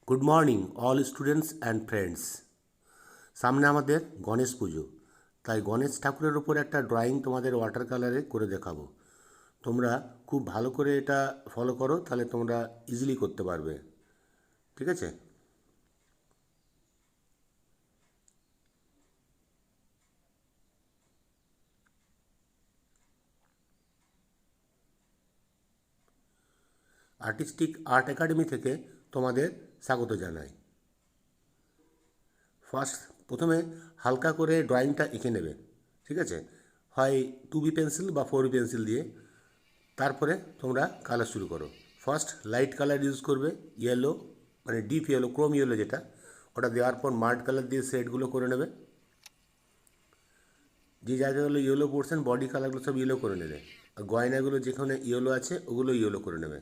Good morning all students and friends. সামনে আমাদের গণেশ পুজো, তাই গণেশ ঠাকুরের ওপর একটা ড্রয়িং তোমাদের ওয়াটার কালারে করে দেখাবো। তোমরা খুব ভালো করে এটা ফলো করো, তাহলে তোমরা ইজিলি করতে পারবে। ঠিক আছে? আর্টিস্টিক আর্ট একাডেমি থেকে তোমাদের স্বাগত জানাই। প্রথমে হালকা করে ড্রয়িংটা এঁকে নেবে। ঠিক আছে? হয় 2B পেন্সিল বা 4B পেন্সিল দিয়ে। তারপরে তোমরা কালার শুরু করো। ফার্স্ট লাইট কালার ইউজ করবে, ইয়েলো, মানে ডিপ ইয়েলো, ক্রোম ইয়েলো যেটা, ওটা দেওয়ার পর মার্ড কালার দিয়ে শেডগুলো করে নেবে। যে জায়গাগুলো ইয়েলো পোর্শন, বডি কালারগুলো সব ইয়েলো করে নেবে। আর গয়নাগুলো যেখানে ইয়েলো আছে ওগুলো ইয়েলো করে নেবে।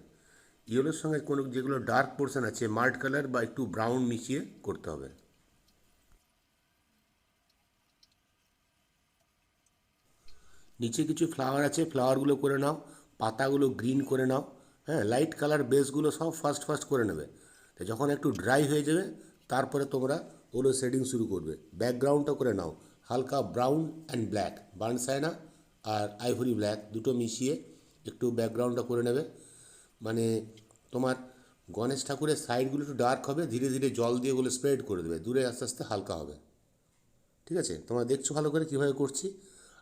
ইয়েলোর সঙ্গে কোনো যেগুলো ডার্ক পোর্শন আছে, মার্ড কালার বা একটু ব্রাউন মিশিয়ে করতে হবে। নিচে কিছু ফ্লাওয়ার আছে, ফ্লাওয়ারগুলো করে নাও। পাতাগুলো গ্রিন করে নাও। হ্যাঁ, লাইট কালার বেসগুলো সব ফার্স্ট করে নেবে। তো যখন একটু ড্রাই হয়ে যাবে, তারপরে তোমরা ওগুলো শেডিং শুরু করবে। ব্যাকগ্রাউন্ডটা করে নাও হালকা ব্রাউন অ্যান্ড ব্ল্যাক, বার্নসাইনা আর আইভরি ব্ল্যাক দুটো মিশিয়ে একটু ব্যাকগ্রাউন্ডটা করে নেবে। মানে তোমার গণেশ ঠাকুরের সাইডগুলো একটু ডার্ক হবে, ধীরে ধীরে জল দিয়ে ওগুলো স্প্রেড করে দেবে, দূরে আস্তে আস্তে হালকা হবে। ঠিক আছে? তোমরা দেখছো ভালো করে কীভাবে করছি।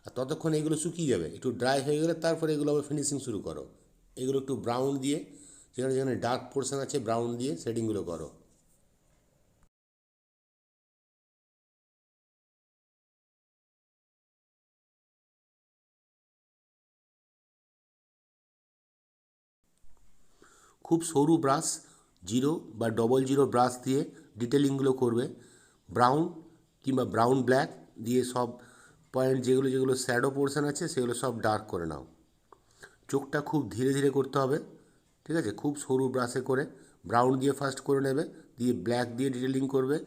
আর ততক্ষণ এগুলো শুকিয়ে যাবে, একটু ড্রাই হয়ে গেলে তারপরে এগুলো আবার ফিনিশিং শুরু করো। এগুলো একটু ব্রাউন দিয়ে, যেখানে যেখানে ডার্ক পোর্শন আছে ব্রাউন দিয়ে শেডিংগুলো করো। খুব সরু ব্রাশ, জিরো বা ডবল জিরো ব্রাশ দিয়ে ডিটেলিংগুলো করবে। ব্রাউন কিংবা ব্রাউন ব্ল্যাক দিয়ে সব পয়েন্ট, যেগুলো যেগুলো শ্যাডো পোর্শন আছে সেগুলো সব ডার্ক করে নাও। চোখটা খুব ধীরে ধীরে করতে হবে। ঠিক আছে? খুব সরু ব্রাশে করে ব্রাউন দিয়ে ফার্স্ট করে নেবে, দিয়ে ব্ল্যাক দিয়ে ডিটেলিং করবে।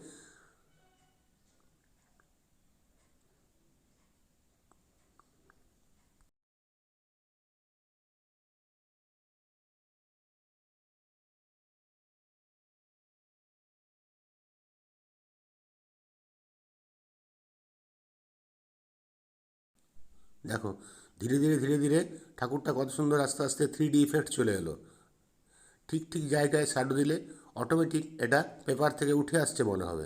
দেখো, ধীরে ধীরে ধীরে ধীরে ঠাকুরটা কত সুন্দর আস্তে আস্তে 3D ইফেক্ট চলে এলো। ঠিক ঠিক জায়গায় শ্যাডো দিলে অটোমেটিক এটা পেপার থেকে উঠে আসছে মনে হবে।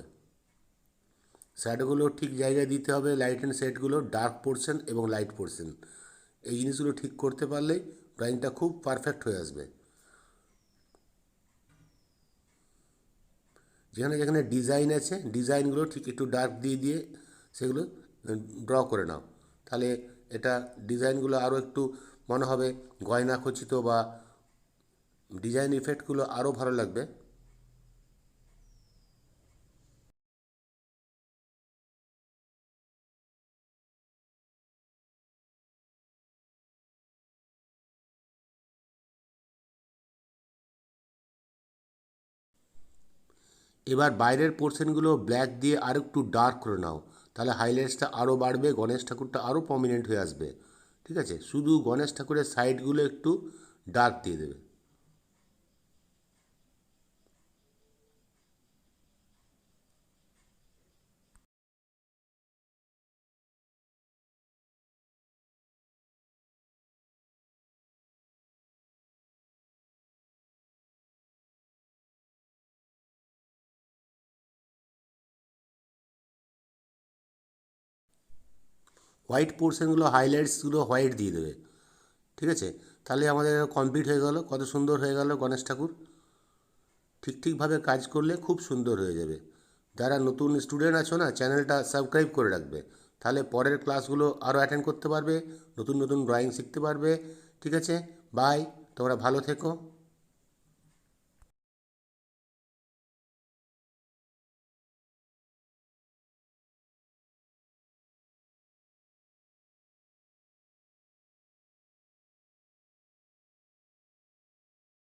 শ্যাডোগুলো ঠিক জায়গায় দিতে হবে, লাইট অ্যান্ড শেডগুলো, ডার্ক পোর্শন এবং লাইট পোর্শন, এই জিনিসগুলো ঠিক করতে পারলেই ড্রয়িংটা খুব পারফেক্ট হয়ে আসবে। যেখানে যেখানে ডিজাইন আছে, ডিজাইনগুলো ঠিক একটু ডার্ক দিয়ে দিয়ে সেগুলো ড্র করে নাও। তাহলে এটা ডিজাইনগুলো আরও একটু মনে হবে গয়না খচিত, বা ডিজাইন ইফেক্টগুলো আরও ভালো লাগবে। এবার বাইরের পোর্শনগুলো ব্ল্যাক দিয়ে আর একটু ডার্ক করে নাও, তাহলে হাইলাইটসটা আরও বাড়বে, গণেশ ঠাকুরটা আরও প্রমিনেন্ট হয়ে আসবে। ঠিক আছে? শুধু গণেশ ঠাকুরের সাইডগুলো একটু ডার্ক দিয়ে দেবে। হোয়াইট পোর্শনগুলো, হাইলাইটসগুলো হোয়াইট দিয়ে দেবে। ঠিক আছে? তাহলে আমাদের কমপ্লিট হয়ে গেল, কত সুন্দর হয়ে গেল গণেশ ঠাকুর। ঠিকভাবে কাজ করলে খুব সুন্দর হয়ে যাবে। যারা নতুন স্টুডেন্ট আছো না, চ্যানেলটা সাবস্ক্রাইব করে রাখবে, তাহলে পরের ক্লাসগুলো আরও অ্যাটেন্ড করতে পারবে, নতুন নতুন ড্রয়িং শিখতে পারবে। ঠিক আছে? বাই, তোমরা ভালো থেকো।